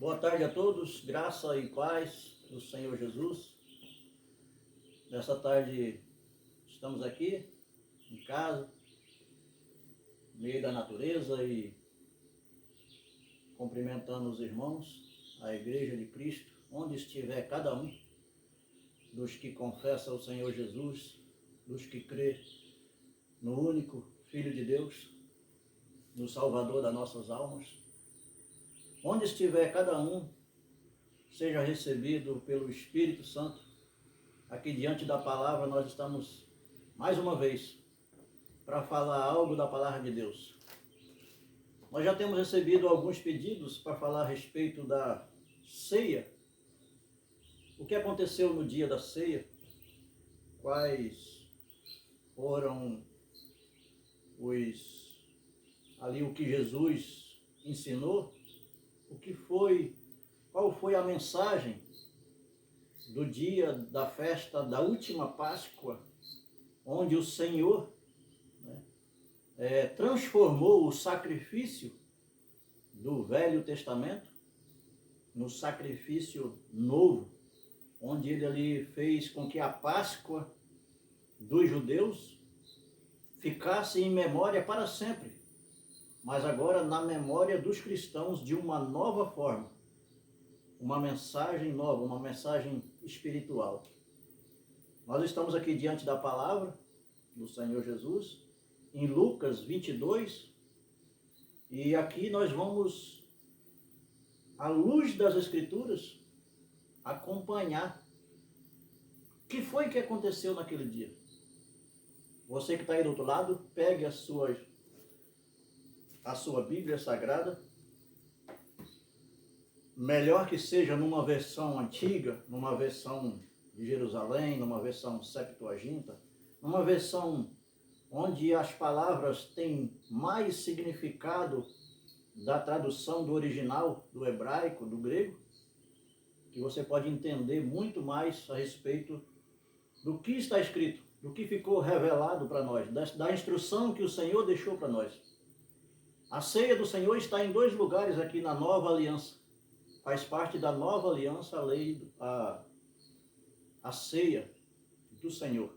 Boa tarde a todos, graça e paz do Senhor Jesus. Nessa tarde estamos aqui em casa, no meio da natureza e cumprimentando os irmãos, a Igreja de Cristo, onde estiver cada um dos que confessam o Senhor Jesus, dos que crê no único Filho de Deus, no Salvador das nossas almas. Onde estiver cada um, seja recebido pelo Espírito Santo. Aqui diante da palavra nós estamos mais uma vez para falar algo da palavra de Deus. Nós já temos recebido alguns pedidos para falar a respeito da ceia. O que aconteceu no dia da ceia? Quais foram o que Jesus ensinou? Qual foi a mensagem do dia da festa da última Páscoa, onde o Senhor transformou o sacrifício do Velho Testamento no sacrifício novo, onde ele ali fez com que a Páscoa dos judeus ficasse em memória para sempre, mas agora na memória dos cristãos de uma nova forma, uma mensagem nova, uma mensagem espiritual. Nós estamos aqui diante da palavra do Senhor Jesus, em Lucas 22, e aqui nós vamos, à luz das Escrituras, acompanhar o que foi que aconteceu naquele dia. Você que está aí do outro lado, pegue a sua Bíblia Sagrada, melhor que seja numa versão antiga, numa versão de Jerusalém, numa versão Septuaginta, numa versão onde as palavras têm mais significado da tradução do original, do hebraico, do grego, que você pode entender muito mais a respeito do que está escrito, do que ficou revelado para nós, da instrução que o Senhor deixou para nós. A ceia do Senhor está em 2 lugares aqui na Nova Aliança. Faz parte da Nova Aliança a ceia do Senhor.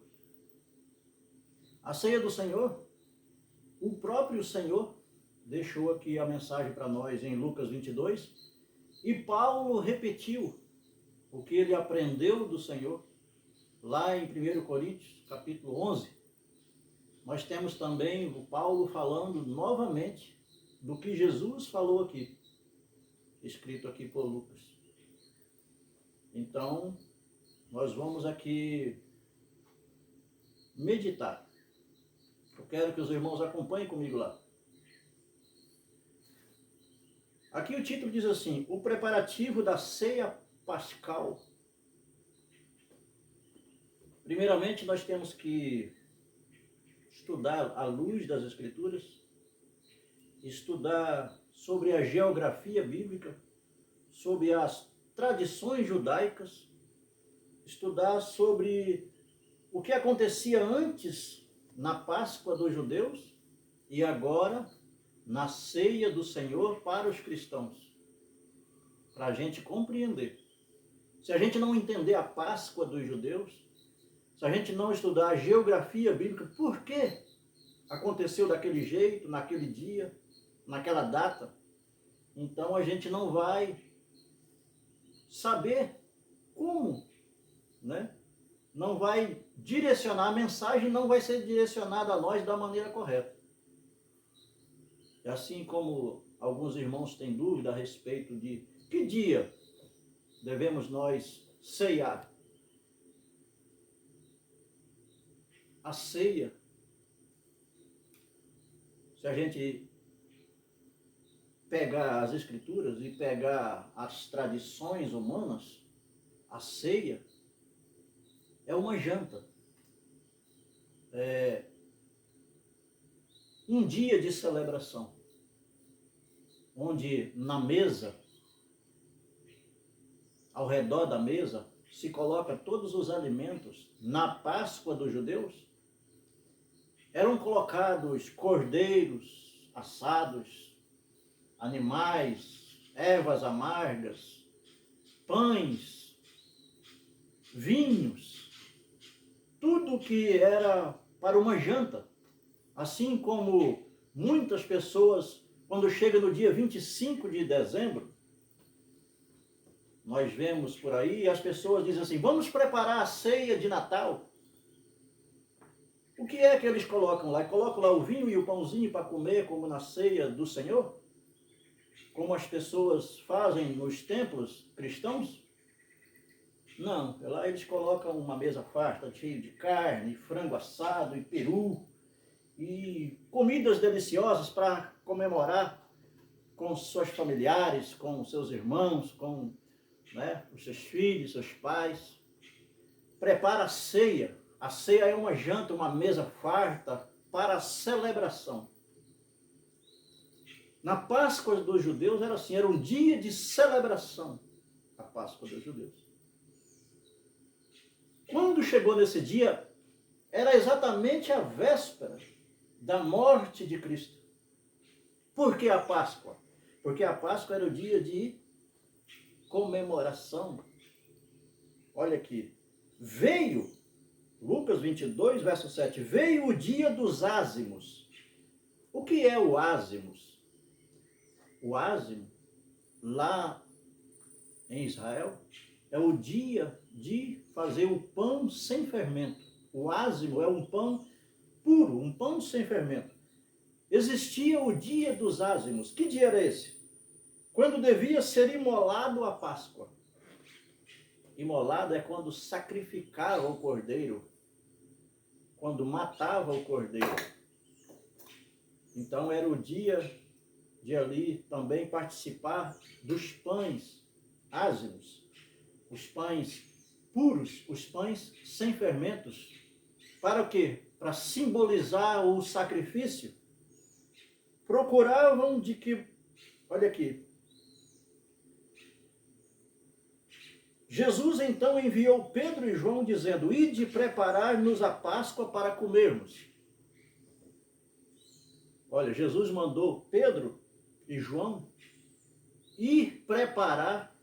A ceia do Senhor, o próprio Senhor deixou aqui a mensagem para nós em Lucas 22, e Paulo repetiu o que ele aprendeu do Senhor lá em 1 Coríntios, capítulo 11. Nós temos também o Paulo falando novamente do que Jesus falou aqui, escrito aqui por Lucas. Então, nós vamos aqui meditar. Eu quero que os irmãos acompanhem comigo lá. Aqui o título diz assim: o preparativo da ceia pascal. Primeiramente, nós temos que estudar à luz das Escrituras, estudar sobre a geografia bíblica, sobre as tradições judaicas, estudar sobre o que acontecia antes na Páscoa dos judeus e agora na ceia do Senhor para os cristãos, para a gente compreender. Se a gente não entender a Páscoa dos judeus, se a gente não estudar a geografia bíblica, por que aconteceu daquele jeito, naquele dia, naquela data, então a gente não vai saber como, não vai direcionar, a mensagem não vai ser direcionada a nós da maneira correta. E assim como alguns irmãos têm dúvida a respeito de que dia devemos nós ceiar. A ceia, se a gente pegar as Escrituras e pegar as tradições humanas, a ceia é uma janta. É um dia de celebração, onde na mesa, ao redor da mesa, se coloca todos os alimentos. Na Páscoa dos judeus, eram colocados cordeiros assados, animais ervas amargas, pães, vinhos, tudo que era para uma janta. Assim como muitas pessoas, quando chega no dia 25 de dezembro, nós vemos por aí, as pessoas dizem assim, vamos preparar a ceia de Natal. O que é que eles colocam lá? Colocam lá o vinho e o pãozinho para comer, como na ceia do Senhor? Como as pessoas fazem nos templos cristãos? Não, lá eles colocam uma mesa farta, cheia de carne, frango assado e peru, e comidas deliciosas para comemorar com seus familiares, com seus irmãos, com os seus filhos, seus pais. Prepara a ceia. A ceia é uma janta, uma mesa farta para a celebração. Na Páscoa dos judeus era assim, era um dia de celebração, a Páscoa dos judeus. Quando chegou nesse dia, era exatamente a véspera da morte de Cristo. Por que a Páscoa? Porque a Páscoa era o dia de comemoração. Olha aqui, veio, Lucas 22, verso 7, veio o dia dos ázimos. O que é o ázimos? O ázimo, lá em Israel, é o dia de fazer o pão sem fermento. O ázimo é um pão puro, um pão sem fermento. Existia o dia dos ázimos. Que dia era esse? Quando devia ser imolado a Páscoa. Imolado é quando sacrificava o cordeiro, quando matava o cordeiro. Então era o dia de ali também participar dos pães ázimos, os pães puros, os pães sem fermentos. Para o quê? Para simbolizar o sacrifício. Procuravam de que, olha aqui, Jesus então enviou Pedro e João dizendo, ide preparar-nos a Páscoa para comermos. Olha, Jesus mandou Pedro e João ir preparar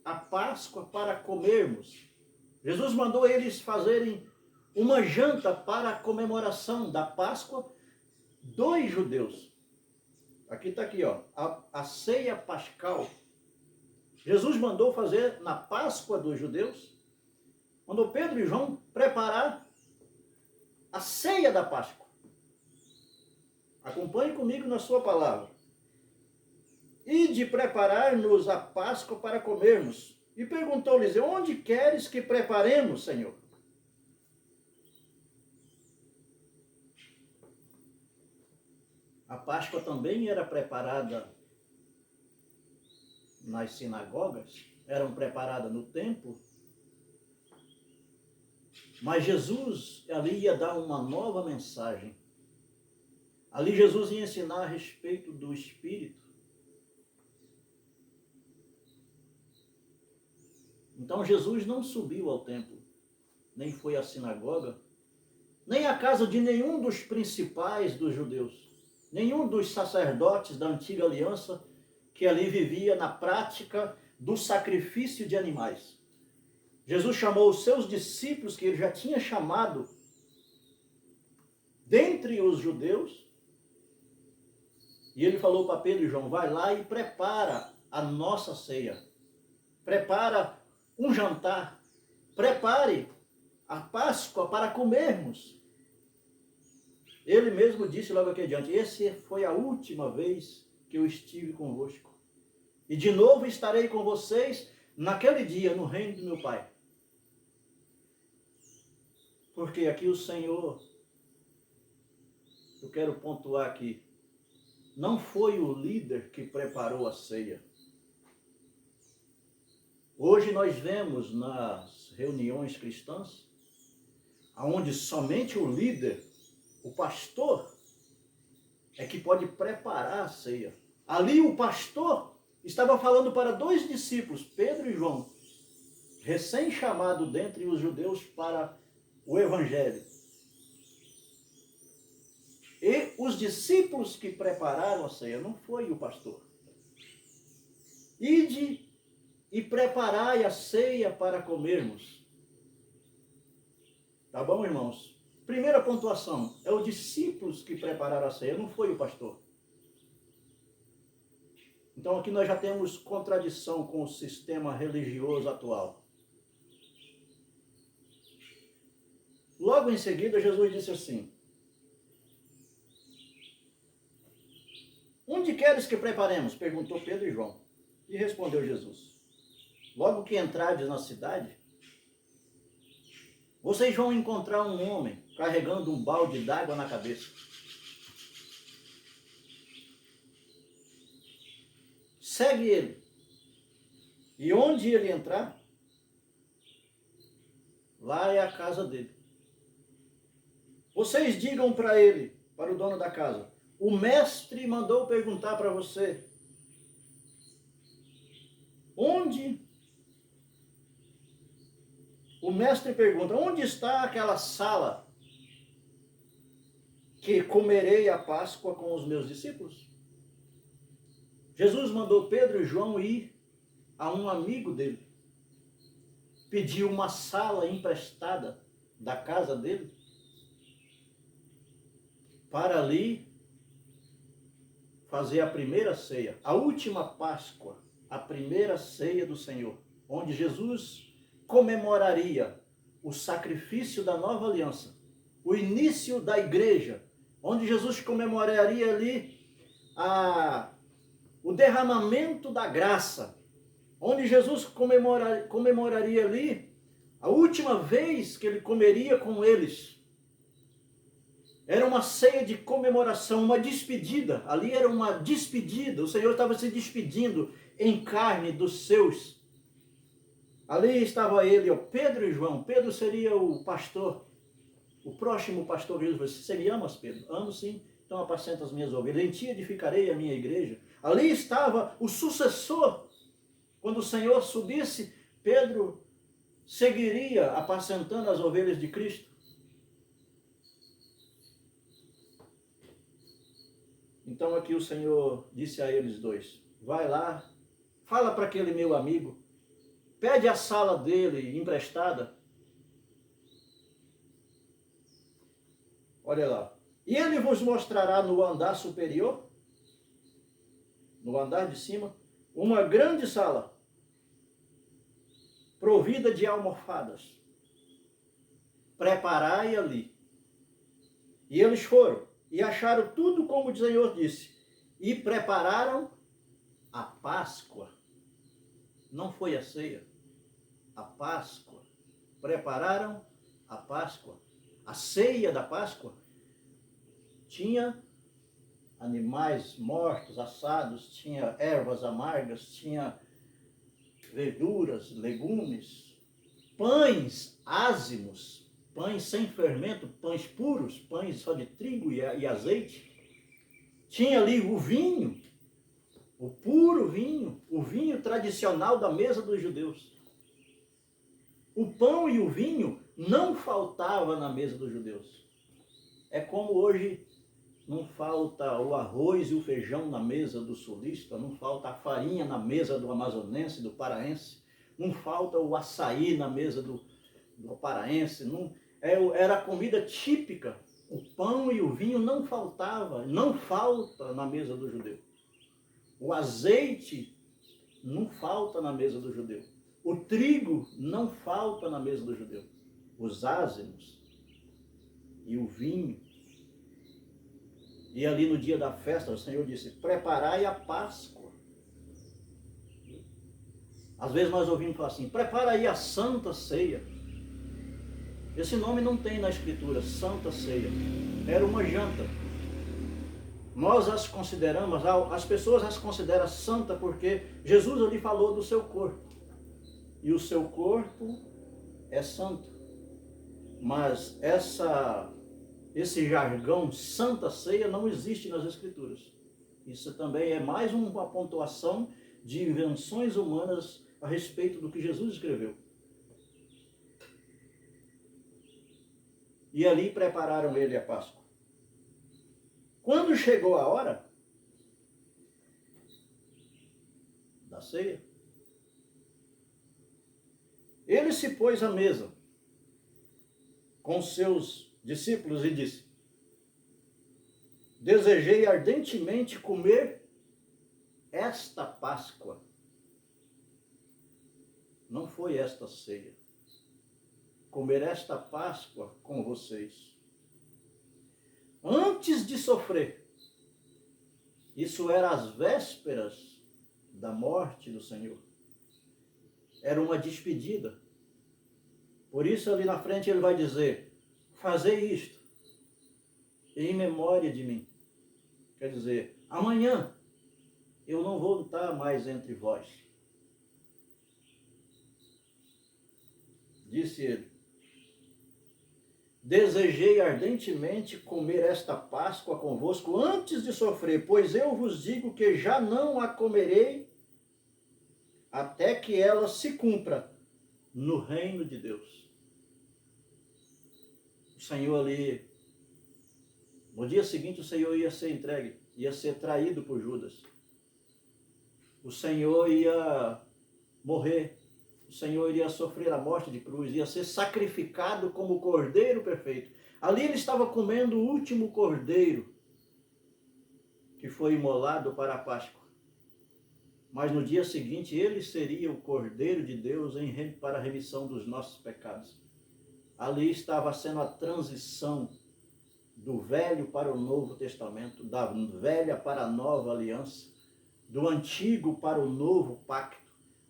a Páscoa para comermos. Jesus mandou eles fazerem uma janta para a comemoração da Páscoa dos judeus. Aqui está aqui, ó, a ceia pascal. Jesus mandou fazer na Páscoa dos judeus, mandou Pedro e João preparar a ceia da Páscoa. Acompanhe comigo na sua palavra. E de preparar-nos a Páscoa para comermos. E perguntou-lhes, onde queres que preparemos, Senhor? A Páscoa também era preparada nas sinagogas, eram preparadas no templo, mas Jesus ali ia dar uma nova mensagem. Ali Jesus ia ensinar a respeito do Espírito. Então Jesus não subiu ao templo, nem foi à sinagoga, nem à casa de nenhum dos principais dos judeus, nenhum dos sacerdotes da antiga aliança que ali vivia na prática do sacrifício de animais. Jesus chamou os seus discípulos, que ele já tinha chamado dentre os judeus, e ele falou para Pedro e João, vai lá e prepara a nossa ceia. Prepara um jantar. Prepare a Páscoa para comermos. Ele mesmo disse logo aqui adiante, essa foi a última vez que eu estive convosco. E de novo estarei com vocês naquele dia no reino do meu Pai. Porque aqui o Senhor, eu quero pontuar aqui, não foi o líder que preparou a ceia. Hoje nós vemos nas reuniões cristãs, onde somente o líder, o pastor, é que pode preparar a ceia. Ali o pastor estava falando para dois discípulos, Pedro e João, recém-chamado dentre os judeus para o Evangelho. E os discípulos que prepararam a ceia, não foi o pastor. Ide e preparai a ceia para comermos. Tá bom, irmãos? Primeira pontuação, é os discípulos que prepararam a ceia, não foi o pastor. Então aqui nós já temos contradição com o sistema religioso atual. Logo em seguida, Jesus disse assim: onde queres que preparemos? Perguntou Pedro e João. E respondeu Jesus: logo que entrardes na cidade, vocês vão encontrar um homem carregando um balde d'água na cabeça. Segue ele. E onde ele entrar, lá é a casa dele. Vocês digam para ele, para o dono da casa: o mestre mandou perguntar para você onde. O mestre pergunta: onde está aquela sala que comerei a Páscoa com os meus discípulos? Jesus mandou Pedro e João ir a um amigo dele, pediu uma sala emprestada da casa dele, para ali fazer a primeira ceia, a última Páscoa, a primeira ceia do Senhor, onde Jesus comemoraria o sacrifício da nova aliança, o início da igreja, onde Jesus comemoraria ali o derramamento da graça, onde Jesus comemoraria ali a última vez que ele comeria com eles. Era uma ceia de comemoração, uma despedida. Ali era uma despedida. O Senhor estava se despedindo em carne dos seus. Ali estava ele, ó, Pedro e João. Pedro seria o pastor, o próximo pastor de Jesus. Você me amas, Pedro? Amo sim. Então apacenta as minhas ovelhas. Em ti edificarei a minha igreja. Ali estava o sucessor. Quando o Senhor subisse, Pedro seguiria apacentando as ovelhas de Cristo. Então aqui o Senhor disse a eles dois: vai lá, fala para aquele meu amigo, pede a sala dele emprestada. Olha lá. E ele vos mostrará no andar superior, no andar de cima, uma grande sala, provida de almofadas. Preparai ali. E eles foram, e acharam tudo como o Senhor disse, e prepararam a Páscoa. Não foi a ceia, a Páscoa. Prepararam a Páscoa. A ceia da Páscoa tinha animais mortos, assados, tinha ervas amargas, tinha verduras, legumes, pães ázimos, pães sem fermento, pães puros, pães só de trigo e azeite. Tinha ali o vinho, o puro vinho, o vinho tradicional da mesa dos judeus. O pão e o vinho não faltava na mesa dos judeus. É como hoje não falta o arroz e o feijão na mesa do sulista, não falta a farinha na mesa do amazonense, do paraense, não falta o açaí na mesa do paraense, não, era a comida típica. O pão e o vinho não faltava, não falta na mesa do judeu. O azeite não falta na mesa do judeu. O trigo não falta na mesa do judeu. Os ázimos e o vinho. E ali no dia da festa, o Senhor disse: preparai a Páscoa. Às vezes nós ouvimos falar assim: prepara aí a Santa Ceia. Esse nome não tem na Escritura, Santa Ceia. Era uma janta. Nós as consideramos, as pessoas as consideram santa porque Jesus ali falou do seu corpo. E o seu corpo é santo. Mas esse jargão Santa Ceia não existe nas Escrituras. Isso também é mais uma pontuação de invenções humanas a respeito do que Jesus escreveu. E ali prepararam ele a Páscoa. Quando chegou a hora da a ceia, ele se pôs à mesa com seus discípulos e disse: desejei ardentemente comer esta Páscoa. Não foi esta ceia. Comer esta Páscoa com vocês. Antes de sofrer. Isso era às vésperas da morte do Senhor. Era uma despedida. Por isso ali na frente ele vai dizer: fazei isto em memória de mim. Quer dizer, amanhã eu não vou estar mais entre vós. Disse ele: desejei ardentemente comer esta Páscoa convosco antes de sofrer, pois eu vos digo que já não a comerei até que ela se cumpra no reino de Deus. O Senhor ali, no dia seguinte o Senhor ia ser entregue, ia ser traído por Judas. O Senhor ia morrer. O Senhor iria sofrer a morte de cruz, ia ser sacrificado como o cordeiro perfeito. Ali ele estava comendo o último cordeiro que foi imolado para a Páscoa. Mas no dia seguinte ele seria o cordeiro de Deus para a remissão dos nossos pecados. Ali estava sendo a transição do Velho para o Novo Testamento, da velha para a nova aliança, do antigo para o novo pacto,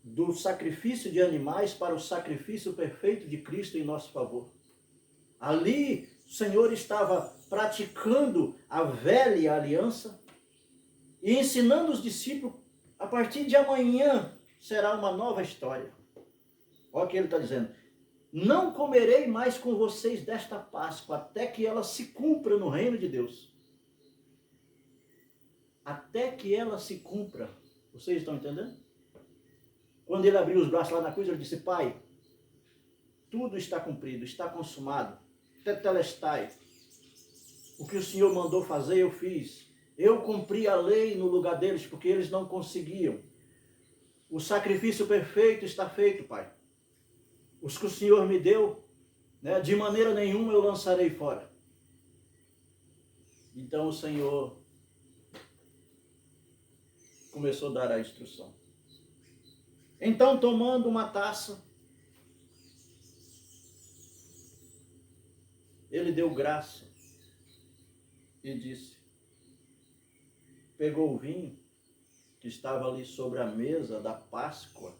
do sacrifício de animais para o sacrifício perfeito de Cristo em nosso favor. Ali o Senhor estava praticando a velha aliança e ensinando os discípulos: a partir de amanhã será uma nova história. Olha o que ele está dizendo: não comerei mais com vocês desta Páscoa até que ela se cumpra no reino de Deus. Até que ela se cumpra. Vocês estão entendendo? Quando ele abriu os braços lá na cruz, ele disse: Pai, tudo está cumprido, está consumado. Tetelestai. O que o Senhor mandou fazer, eu fiz. Eu cumpri a lei no lugar deles, porque eles não conseguiam. O sacrifício perfeito está feito, Pai. Os que o Senhor me deu, né, de maneira nenhuma eu lançarei fora. Então o Senhor começou a dar a instrução. Então, tomando uma taça, ele deu graça e disse, pegou o vinho que estava ali sobre a mesa da Páscoa.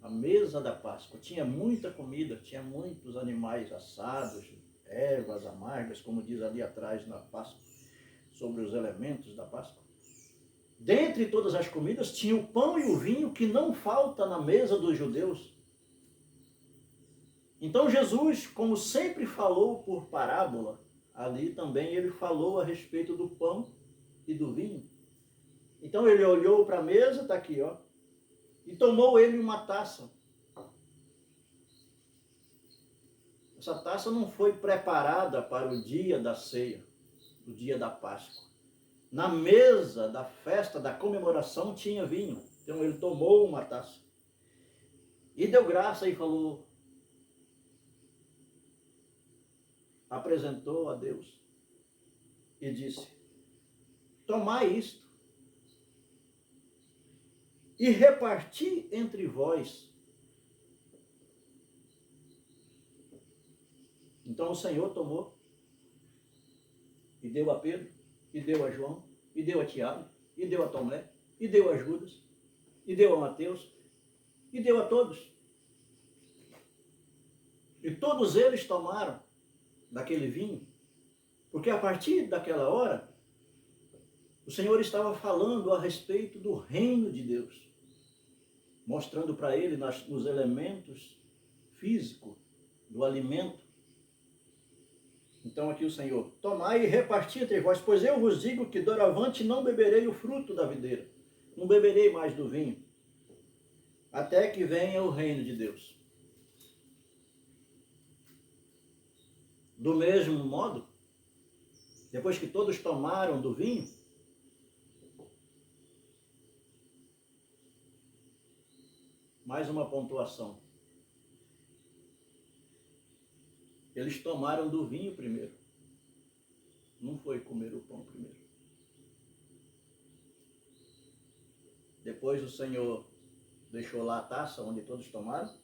A mesa da Páscoa tinha muita comida, tinha muitos animais assados, ervas amargas, como diz ali atrás na Páscoa, sobre os elementos da Páscoa. Dentre todas as comidas tinha o pão e o vinho que não falta na mesa dos judeus. Então Jesus, como sempre falou por parábola, ali também ele falou a respeito do pão e do vinho. Então ele olhou para a mesa, está aqui, ó, e tomou ele uma taça. Essa taça não foi preparada para o dia da ceia, o dia da Páscoa. Na mesa da festa, da comemoração, tinha vinho. Então ele tomou uma taça e deu graça e falou, apresentou a Deus e disse, tomai isto e reparti entre vós. Então o Senhor tomou e deu a Pedro, e deu a João, e deu a Tiago, e deu a Tomé, e deu a Judas, e deu a Mateus, e deu a todos. E todos eles tomaram daquele vinho, porque a partir daquela hora, o Senhor estava falando a respeito do reino de Deus, mostrando para ele nos elementos físicos do alimento. Então aqui o Senhor, tomai e reparti entre vós, pois eu vos digo que doravante não beberei o fruto da videira, não beberei mais do vinho, até que venha o reino de Deus. Do mesmo modo, depois que todos tomaram do vinho, mais uma pontuação. Eles tomaram do vinho primeiro. Não foi comer o pão primeiro. Depois o Senhor deixou lá a taça onde todos tomaram.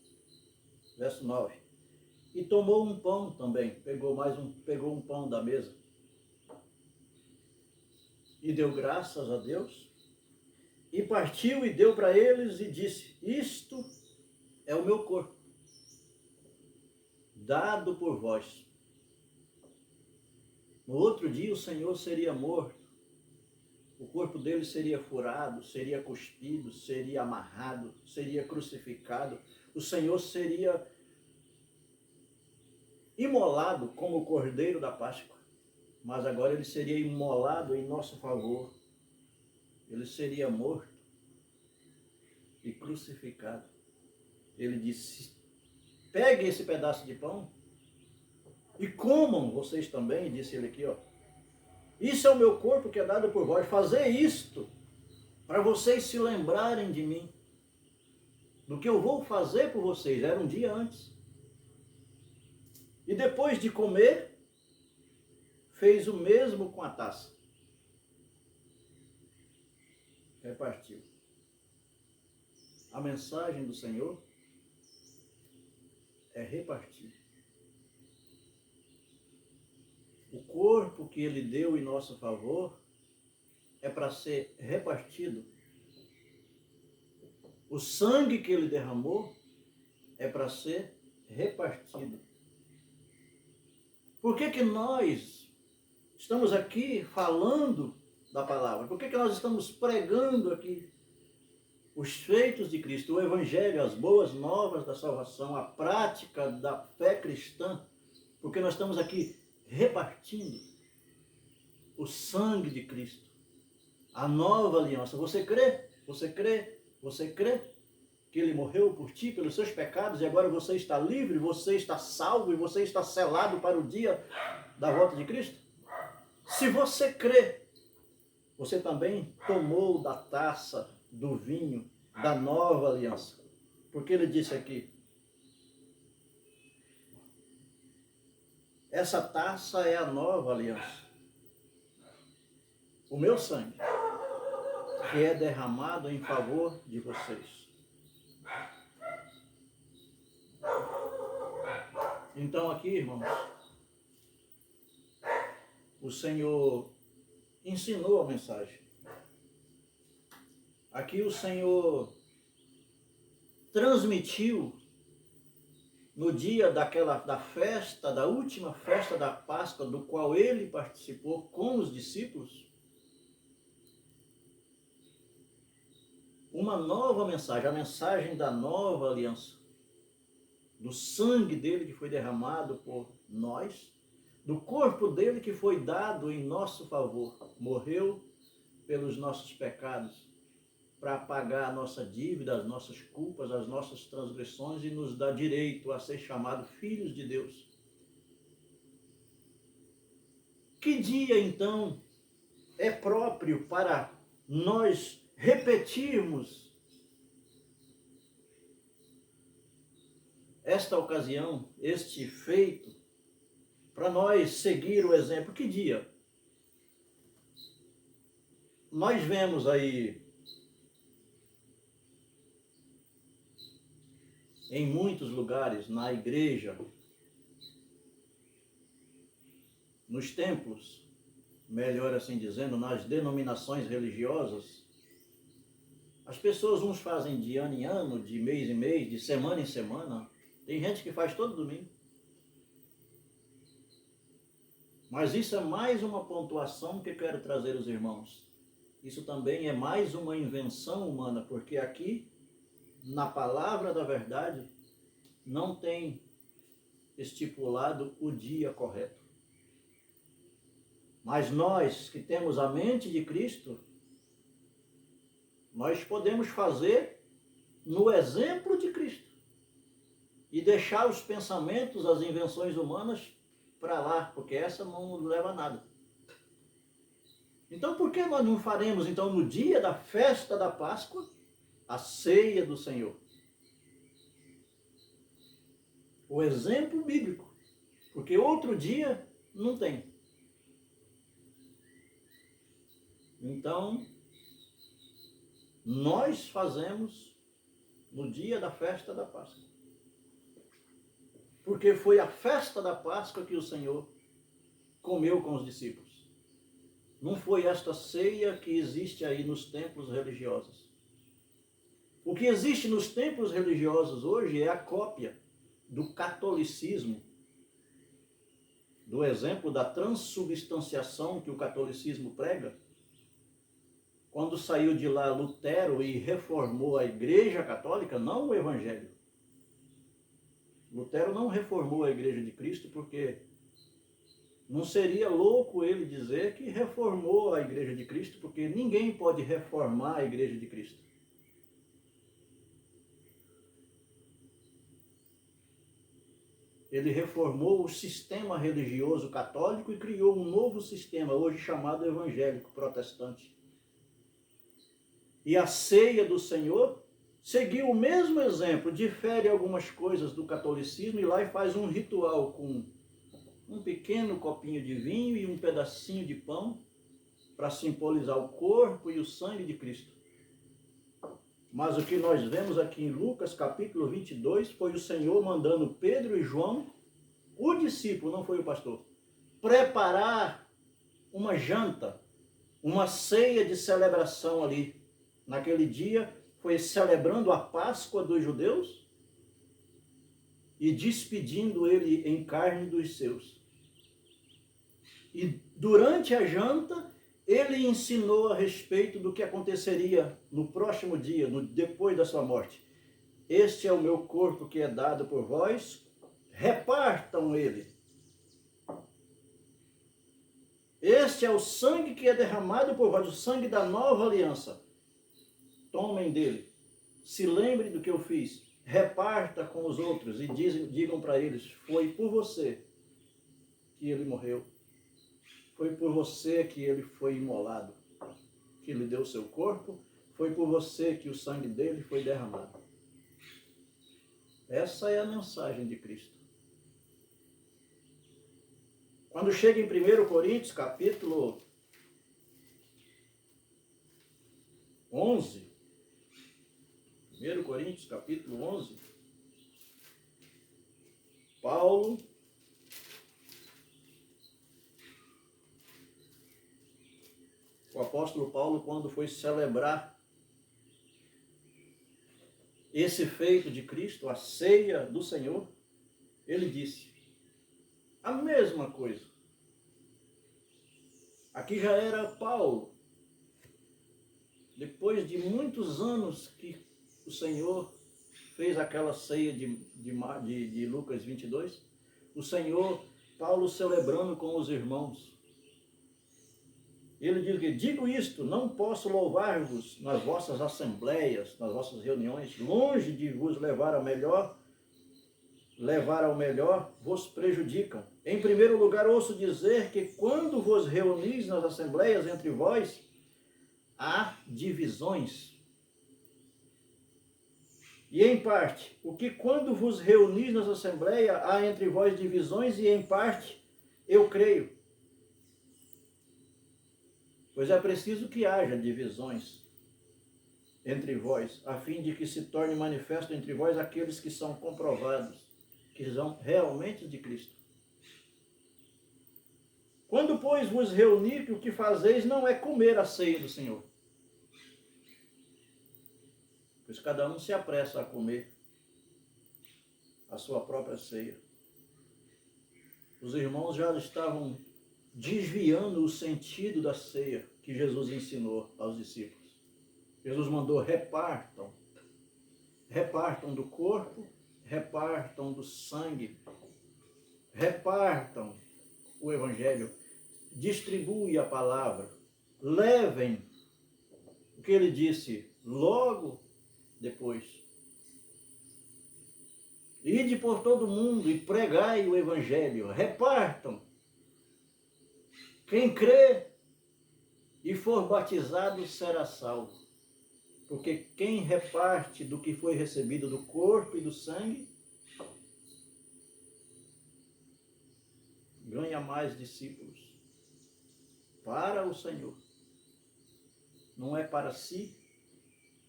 Verso 9. E tomou um pão também. Pegou um pão da mesa. E deu graças a Deus. E partiu e deu para eles e disse: isto é o meu corpo, dado por vós. No outro dia o Senhor seria morto, o corpo dele seria furado, seria cuspido, seria amarrado, seria crucificado. O Senhor seria imolado como o cordeiro da Páscoa, mas agora ele seria imolado em nosso favor. Ele seria morto e crucificado. Ele disse: peguem esse pedaço de pão e comam vocês também, disse ele aqui, ó. Isso é o meu corpo que é dado por vós. Fazer isto para vocês se lembrarem de mim, do que eu vou fazer por vocês. Era um dia antes. E depois de comer, fez o mesmo com a taça. Repartiu. A mensagem do Senhor é repartir. O corpo que ele deu em nosso favor é para ser repartido. O sangue que ele derramou é para ser repartido. Por que nós estamos aqui falando da palavra? Por que nós estamos pregando aqui os feitos de Cristo, o Evangelho, as boas novas da salvação, a prática da fé cristã? Porque nós estamos aqui repartindo o sangue de Cristo, a nova aliança. Você crê? Você crê? Você crê que ele morreu por ti, pelos seus pecados, e agora você está livre, você está salvo e você está selado para o dia da volta de Cristo? Se você crê, você também tomou da taça do vinho da nova aliança. Porque ele disse aqui: essa taça é a nova aliança. O meu sangue, que é derramado em favor de vocês. Então aqui, irmãos, o Senhor ensinou a mensagem. Aqui o Senhor transmitiu no dia da festa, da última festa da Páscoa, do qual ele participou com os discípulos, uma nova mensagem, a mensagem da nova aliança, do sangue dele que foi derramado por nós, do corpo dele que foi dado em nosso favor, morreu pelos nossos pecados, para pagar a nossa dívida, as nossas culpas, as nossas transgressões e nos dar direito a ser chamados filhos de Deus. Que dia, então, é próprio para nós repetirmos esta ocasião, este feito, para nós seguir o exemplo? Que dia? Nós vemos aí em muitos lugares, na igreja, nos templos, melhor assim dizendo, nas denominações religiosas, as pessoas uns fazem de ano em ano, de mês em mês, de semana em semana. Tem gente que faz todo domingo. Mas isso é mais uma pontuação que eu quero trazer aos irmãos. Isso também é mais uma invenção humana, porque aqui, na palavra da verdade, não tem estipulado o dia correto. Mas nós que temos a mente de Cristo, nós podemos fazer no exemplo de Cristo e deixar os pensamentos, as invenções humanas para lá, porque essa não leva a nada. Então, por que nós não faremos, então, no dia da festa da Páscoa, a ceia do Senhor? O exemplo bíblico. Porque outro dia não tem. Então, nós fazemos no dia da festa da Páscoa. Porque foi a festa da Páscoa que o Senhor comeu com os discípulos. Não foi esta ceia que existe aí nos templos religiosos. O que existe nos templos religiosos hoje é a cópia do catolicismo, do exemplo da transubstanciação que o catolicismo prega. Quando saiu de lá Lutero e reformou a Igreja Católica, não o Evangelho. Lutero não reformou a Igreja de Cristo porque não seria louco ele dizer que reformou a Igreja de Cristo, porque ninguém pode reformar a Igreja de Cristo. Ele reformou o sistema religioso católico e criou um novo sistema, hoje chamado evangélico protestante. E a ceia do Senhor seguiu o mesmo exemplo, difere algumas coisas do catolicismo e lá e faz um ritual com um pequeno copinho de vinho e um pedacinho de pão para simbolizar o corpo e o sangue de Cristo. Mas o que nós vemos aqui em Lucas capítulo 22 foi o Senhor mandando Pedro e João, o discípulo, não foi o pastor, preparar uma janta, uma ceia de celebração ali. Naquele dia foi celebrando a Páscoa dos judeus e despedindo ele em carne dos seus. E durante a janta, ele ensinou a respeito do que aconteceria no próximo dia, depois da sua morte. Este é o meu corpo que é dado por vós, repartam ele. Este é o sangue que é derramado por vós, o sangue da nova aliança. Tomem dele, se lembrem do que eu fiz, reparta com os outros e digam para eles, foi por você que ele morreu. Foi por você que ele foi imolado, que lhe deu seu corpo. Foi por você que o sangue dele foi derramado. Essa é a mensagem de Cristo. Quando chega em 1 Coríntios, capítulo 11, 1 Coríntios, capítulo 11, o apóstolo Paulo, quando foi celebrar esse feito de Cristo, a ceia do Senhor, ele disse a mesma coisa. Aqui já era Paulo, depois de muitos anos que o Senhor fez aquela ceia de Lucas 22, o Senhor, Paulo celebrando com os irmãos. Ele diz que, digo isto, não posso louvar-vos nas vossas assembleias, nas vossas reuniões, longe de vos levar ao melhor, vos prejudicam. Em primeiro lugar, ouço dizer que quando vos reunis nas assembleias entre vós, há divisões. E em parte, o que quando vos reunis nas assembleias, há entre vós divisões, e em parte, eu creio. Pois é preciso que haja divisões entre vós, a fim de que se torne manifesto entre vós aqueles que são comprovados, que são realmente de Cristo. Quando, pois, vos reunir, o que fazeis não é comer a ceia do Senhor. Pois cada um se apressa a comer a sua própria ceia. Os irmãos já estavam desviando o sentido da ceia que Jesus ensinou aos discípulos. Jesus mandou repartam do corpo, repartam do sangue, repartam o evangelho, distribui a palavra, levem o que ele disse logo depois. Ide por todo mundo e pregai o evangelho, repartam. Quem crê e for batizado será salvo. Porque quem reparte do que foi recebido do corpo e do sangue, ganha mais discípulos para o Senhor. Não é para si,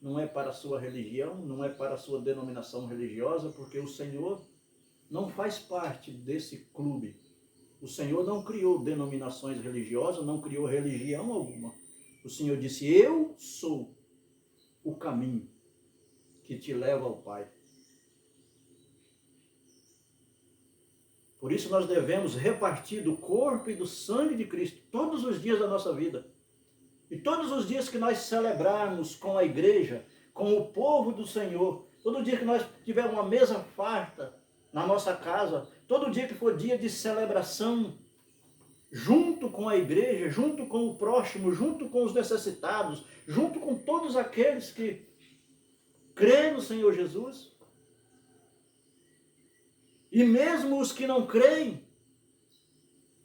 não é para a sua religião, não é para a sua denominação religiosa, porque o Senhor não faz parte desse clube. O Senhor não criou denominações religiosas, não criou religião alguma. O Senhor disse: eu sou o caminho que te leva ao Pai. Por isso nós devemos repartir do corpo e do sangue de Cristo todos os dias da nossa vida. E todos os dias que nós celebrarmos com a igreja, com o povo do Senhor, todo dia que nós tivermos uma mesa farta na nossa casa, todo dia que for dia de celebração, junto com a igreja, junto com o próximo, junto com os necessitados, junto com todos aqueles que crê no Senhor Jesus, e mesmo os que não creem,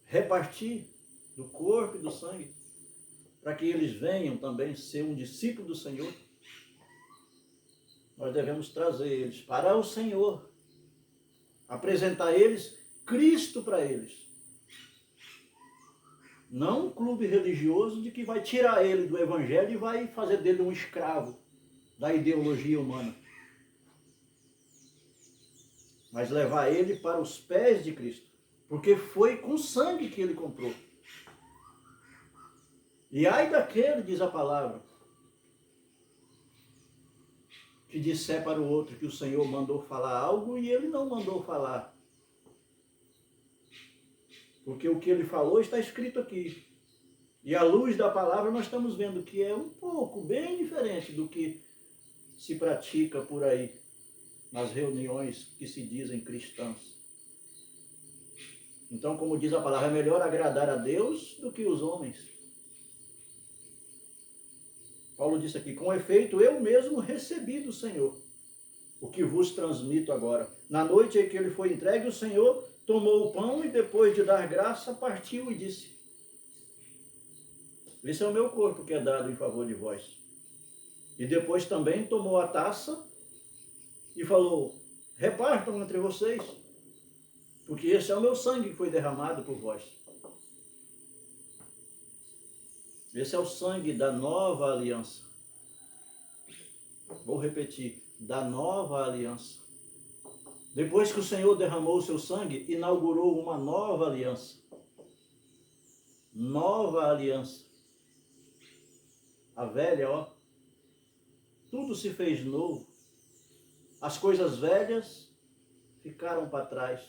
repartir do corpo e do sangue, para que eles venham também ser um discípulo do Senhor. Nós devemos trazer eles para o Senhor, apresentar eles Cristo para eles. Não um clube religioso de que vai tirar ele do evangelho e vai fazer dele um escravo da ideologia humana. Mas levar ele para os pés de Cristo, porque foi com sangue que ele comprou. E ai daquele, diz a palavra, que disser para o outro que o Senhor mandou falar algo e ele não mandou falar. Porque o que ele falou está escrito aqui. E à luz da palavra nós estamos vendo que é um pouco, bem diferente do que se pratica por aí, nas reuniões que se dizem cristãs. Então, como diz a palavra, é melhor agradar a Deus do que os homens. Paulo disse aqui: com efeito, eu mesmo recebi do Senhor o que vos transmito agora. Na noite em que ele foi entregue, o Senhor tomou o pão e, depois de dar graça, partiu e disse: esse é o meu corpo que é dado em favor de vós. E depois também tomou a taça e falou: repartam entre vocês, porque esse é o meu sangue que foi derramado por vós. Esse é o sangue da nova aliança. Vou repetir, da nova aliança. Depois que o Senhor derramou o seu sangue, inaugurou uma nova aliança. Nova aliança. A velha, ó, tudo se fez novo. As coisas velhas ficaram para trás.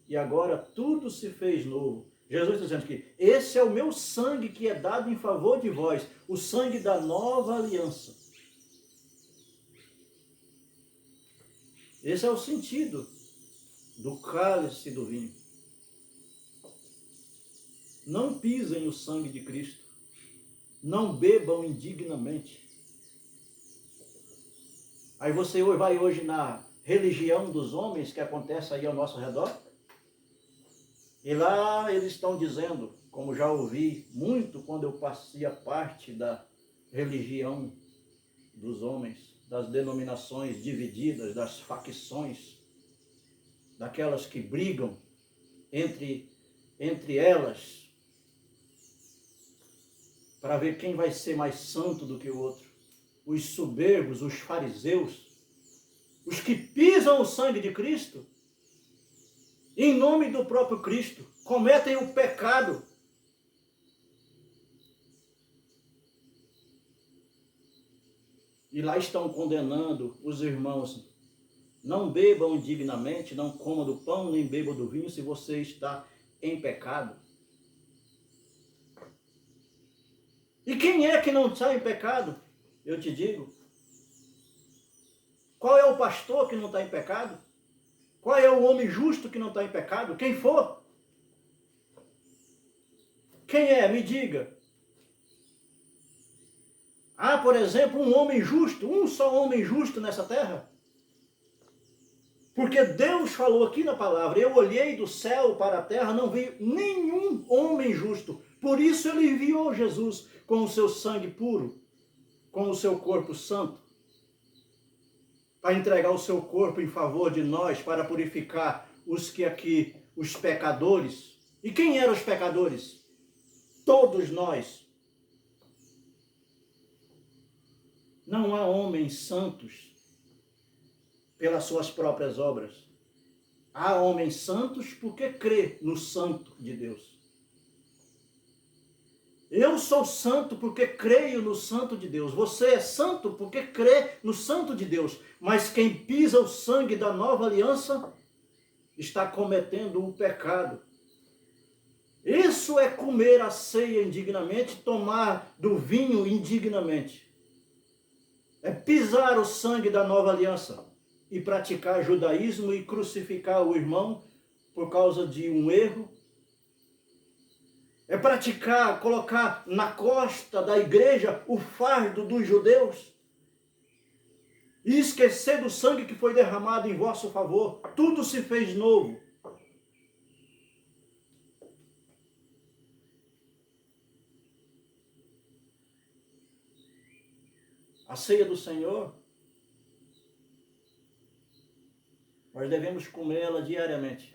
E agora tudo se fez novo. Jesus está dizendo que esse é o meu sangue que é dado em favor de vós, o sangue da nova aliança. Esse é o sentido do cálice e do vinho. Não pisem o sangue de Cristo. Não bebam indignamente. Aí você vai hoje na religião dos homens que acontece aí ao nosso redor. E lá eles estão dizendo, como já ouvi muito quando eu fazia parte da religião dos homens, das denominações divididas, das facções, daquelas que brigam entre elas para ver quem vai ser mais santo do que o outro. Os soberbos, os fariseus, os que pisam o sangue de Cristo, em nome do próprio Cristo, cometem o pecado. E lá estão condenando os irmãos. Não bebam indignamente, não comam do pão, nem bebam do vinho, se você está em pecado. E quem é que não está em pecado? Eu te digo. Qual é o pastor que não está em pecado? Qual é o homem justo que não está em pecado? Quem for? Quem é? Me diga. Há, por exemplo, um homem justo, um só homem justo nessa terra? Porque Deus falou aqui na palavra: eu olhei do céu para a terra, não vi nenhum homem justo. Por isso ele enviou Jesus com o seu sangue puro, com o seu corpo santo, para entregar o seu corpo em favor de nós, para purificar os pecadores, E quem eram os pecadores? Todos nós. Não há homens santos pelas suas próprias obras. Há homens santos porque crê no santo de Deus. Eu sou santo porque creio no santo de Deus. Você é santo porque crê no santo de Deus. Mas quem pisa o sangue da nova aliança está cometendo um pecado. Isso é comer a ceia indignamente, tomar do vinho indignamente. É pisar o sangue da nova aliança e praticar judaísmo e crucificar o irmão por causa de um erro. É praticar, colocar na costa da igreja o fardo dos judeus e esquecer do sangue que foi derramado em vosso favor. Tudo se fez novo. A ceia do Senhor, nós devemos comê-la diariamente.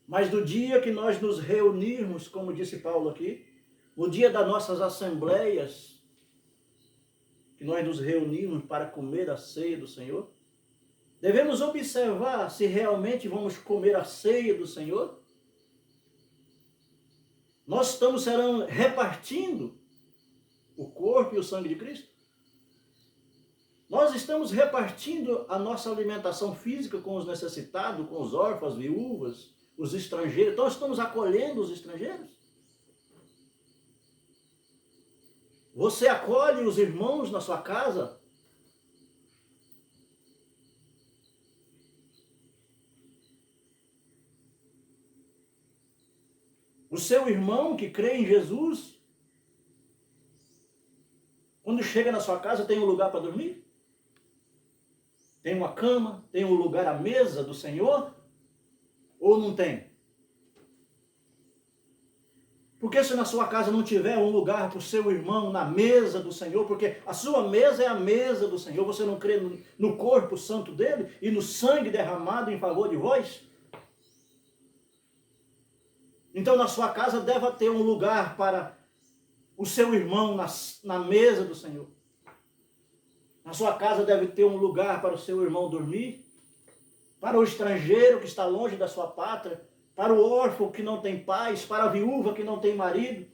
Mas do dia que nós nos reunirmos, como disse Paulo aqui, no dia das nossas assembleias, que nós nos reunimos para comer a ceia do Senhor, devemos observar se realmente vamos comer a ceia do Senhor. Nós estamos repartindo o corpo e o sangue de Cristo. Nós estamos repartindo a nossa alimentação física com os necessitados, com os órfãos, viúvas, os estrangeiros. Então, estamos acolhendo os estrangeiros. Você acolhe os irmãos na sua casa? O seu irmão que crê em Jesus, quando chega na sua casa, tem um lugar para dormir? Tem uma cama? Tem um lugar à mesa do Senhor? Ou não tem? Porque se na sua casa não tiver um lugar para o seu irmão na mesa do Senhor, porque a sua mesa é a mesa do Senhor, você não crê no corpo santo dele e no sangue derramado em favor de vós? Então na sua casa deve ter um lugar para o seu irmão na mesa do Senhor. Na sua casa deve ter um lugar para o seu irmão dormir, para o estrangeiro que está longe da sua pátria, para o órfão que não tem pais, para a viúva que não tem marido,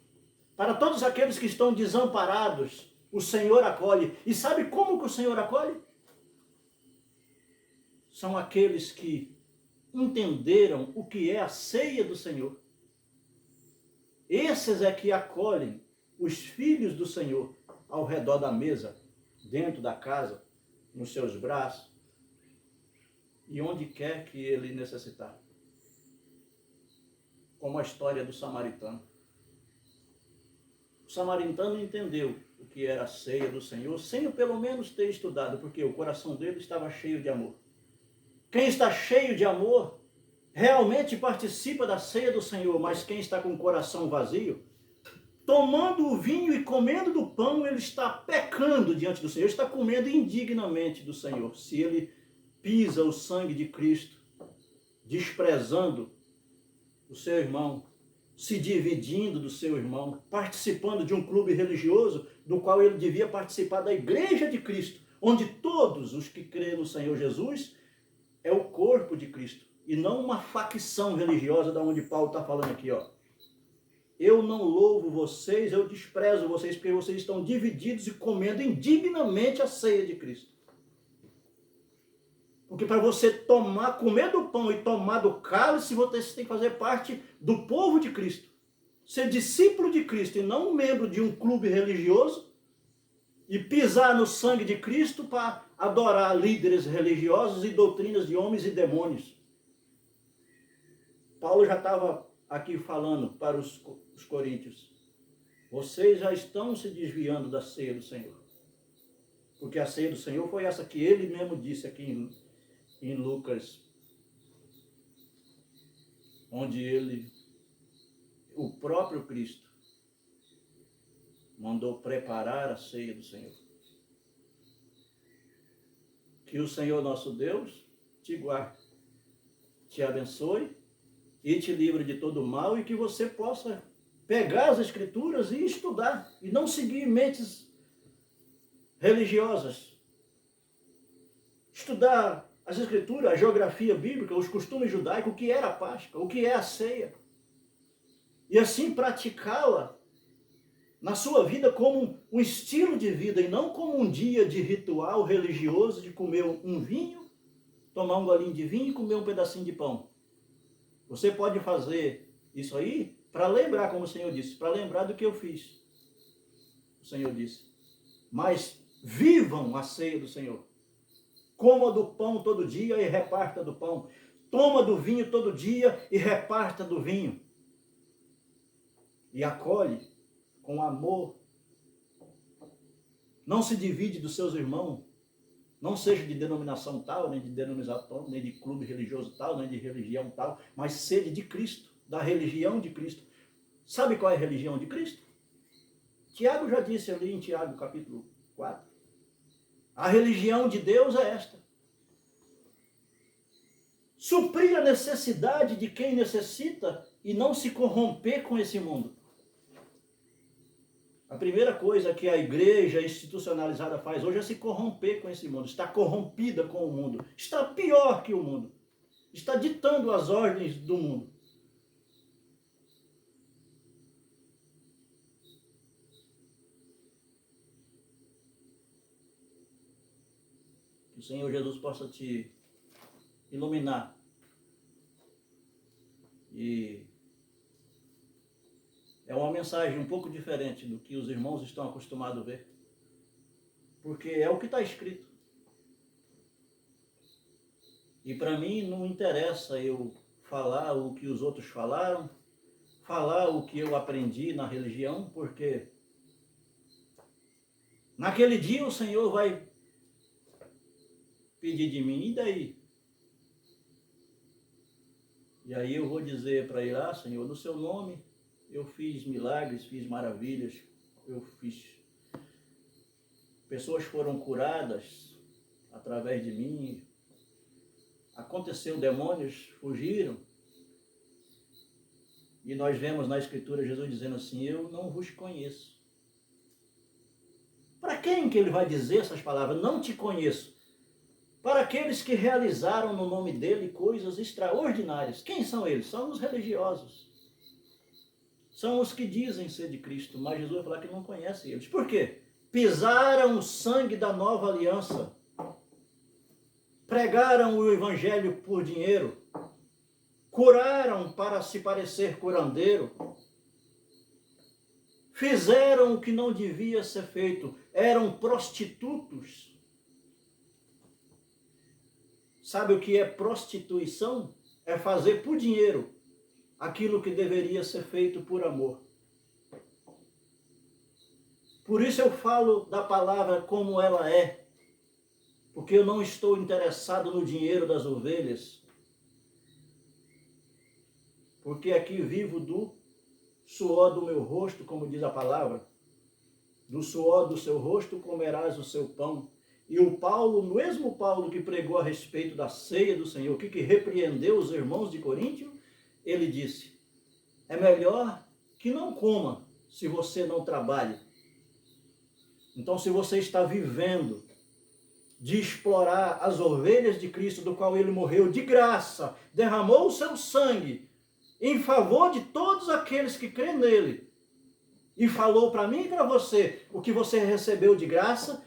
para todos aqueles que estão desamparados, o Senhor acolhe. E sabe como que o Senhor acolhe? São aqueles que entenderam o que é a ceia do Senhor. Esses é que acolhem os filhos do Senhor ao redor da mesa, dentro da casa, nos seus braços e onde quer que ele necessitar. Como a história do samaritano. O samaritano entendeu o que era a ceia do Senhor, sem pelo menos ter estudado, porque o coração dele estava cheio de amor. Quem está cheio de amor realmente participa da ceia do Senhor, mas quem está com o coração vazio, tomando o vinho e comendo do pão, ele está pecando diante do Senhor, está comendo indignamente do Senhor. Se ele pisa o sangue de Cristo, desprezando o seu irmão, se dividindo do seu irmão, participando de um clube religioso, do qual ele devia participar da igreja de Cristo, onde todos os que creem no Senhor Jesus é o corpo de Cristo, e não uma facção religiosa da onde Paulo está falando aqui, ó. Eu não louvo vocês, eu desprezo vocês, porque vocês estão divididos e comendo indignamente a ceia de Cristo. Porque para você comer do pão e tomar do cálice, você tem que fazer parte do povo de Cristo. Ser discípulo de Cristo e não um membro de um clube religioso e pisar no sangue de Cristo para adorar líderes religiosos e doutrinas de homens e demônios. Paulo já estava aqui falando para os coríntios. Vocês já estão se desviando da ceia do Senhor. Porque a ceia do Senhor foi essa que ele mesmo disse aqui em Lucas, onde o próprio Cristo, mandou preparar a ceia do Senhor. Que o Senhor nosso Deus te guarde, te abençoe e te livre de todo mal, e que você possa pegar as Escrituras e estudar, e não seguir mentes religiosas. Estudar as Escrituras, a geografia bíblica, os costumes judaicos, o que era a Páscoa, o que é a ceia. E assim praticá-la na sua vida como um estilo de vida e não como um dia de ritual religioso de comer um vinho, tomar um golinho de vinho e comer um pedacinho de pão. Você pode fazer isso aí para lembrar, como o Senhor disse, para lembrar do que eu fiz. O Senhor disse. Mas vivam a ceia do Senhor. Coma do pão todo dia e reparta do pão. Toma do vinho todo dia e reparta do vinho. E acolhe com amor. Não se divide dos seus irmãos. Não seja de denominação tal, nem de denominação tal, nem de clube religioso tal, nem de religião tal, mas seja de Cristo, da religião de Cristo. Sabe qual é a religião de Cristo? Tiago já disse ali em Tiago, capítulo 4. A religião de Deus é esta. Suprir a necessidade de quem necessita e não se corromper com esse mundo. A primeira coisa que a igreja institucionalizada faz hoje é se corromper com esse mundo. Está corrompida com o mundo. Está pior que o mundo. Está ditando as ordens do mundo. Que o Senhor Jesus possa te iluminar. E é uma mensagem um pouco diferente do que os irmãos estão acostumados a ver. Porque é o que está escrito. E para mim não interessa eu falar o que os outros falaram, falar o que eu aprendi na religião, porque naquele dia o Senhor vai pedir de mim, e daí? E aí eu vou dizer para ele, Senhor, no seu nome eu fiz milagres, fiz maravilhas, pessoas foram curadas através de mim, aconteceu, demônios fugiram. E nós vemos na Escritura Jesus dizendo assim, eu não vos conheço. Para quem que ele vai dizer essas palavras? Não te conheço. Para aqueles que realizaram no nome dele coisas extraordinárias. Quem são eles? São os religiosos. São os que dizem ser de Cristo, mas Jesus vai falar que não conhece eles. Por quê? Pisaram o sangue da nova aliança. Pregaram o evangelho por dinheiro. Curaram para se parecer curandeiro. Fizeram o que não devia ser feito. Eram prostitutos. Sabe o que é prostituição? É fazer por dinheiro aquilo que deveria ser feito por amor. Por isso eu falo da palavra como ela é. Porque eu não estou interessado no dinheiro das ovelhas. Porque aqui vivo do suor do meu rosto, como diz a palavra. Do suor do seu rosto comerás o seu pão. E o Paulo, o mesmo Paulo que pregou a respeito da ceia do Senhor, que repreendeu os irmãos de Coríntio, ele disse, é melhor que não coma se você não trabalha. Então, se você está vivendo de explorar as ovelhas de Cristo, do qual ele morreu de graça, derramou o seu sangue em favor de todos aqueles que creem nele, e falou para mim e para você, o que você recebeu de graça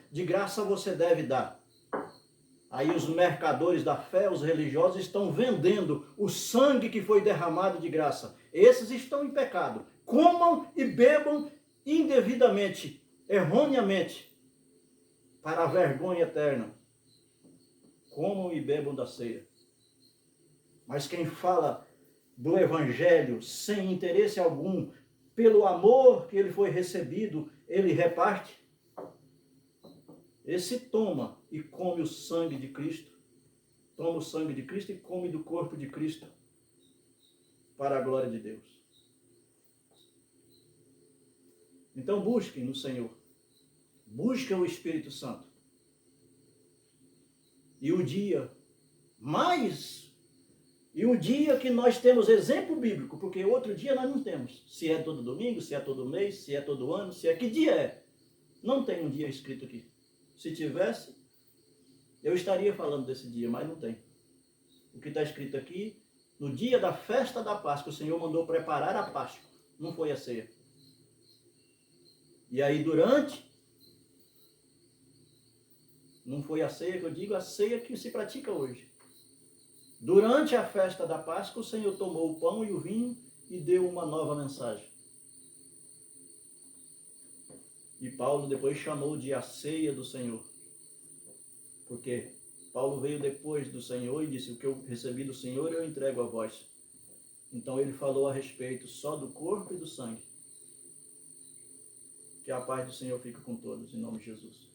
você deve dar. Aí os mercadores da fé, os religiosos, estão vendendo o sangue que foi derramado de graça. Esses estão em pecado. Comam e bebam indevidamente, erroneamente, para a vergonha eterna. Comam e bebam da ceia. Mas quem fala do evangelho sem interesse algum, pelo amor que ele foi recebido, ele reparte. Esse toma e come o sangue de Cristo. Toma o sangue de Cristo e come do corpo de Cristo. Para a glória de Deus. Então busquem no Senhor. Busquem o Espírito Santo. E o dia mais E o dia que nós temos exemplo bíblico, porque outro dia nós não temos. Se é todo domingo, se é todo mês, se é todo ano, se é que dia é. Não tem um dia escrito aqui. Se tivesse, eu estaria falando desse dia, mas não tem. O que está escrito aqui, no dia da festa da Páscoa, o Senhor mandou preparar a Páscoa. Não foi a ceia. E aí durante, não foi a ceia que eu digo, a ceia que se pratica hoje. Durante a festa da Páscoa, o Senhor tomou o pão e o vinho e deu uma nova mensagem. E Paulo depois chamou de a ceia do Senhor. Porque Paulo veio depois do Senhor e disse, o que eu recebi do Senhor eu entrego a vós. Então ele falou a respeito só do corpo e do sangue. Que a paz do Senhor fique com todos, em nome de Jesus.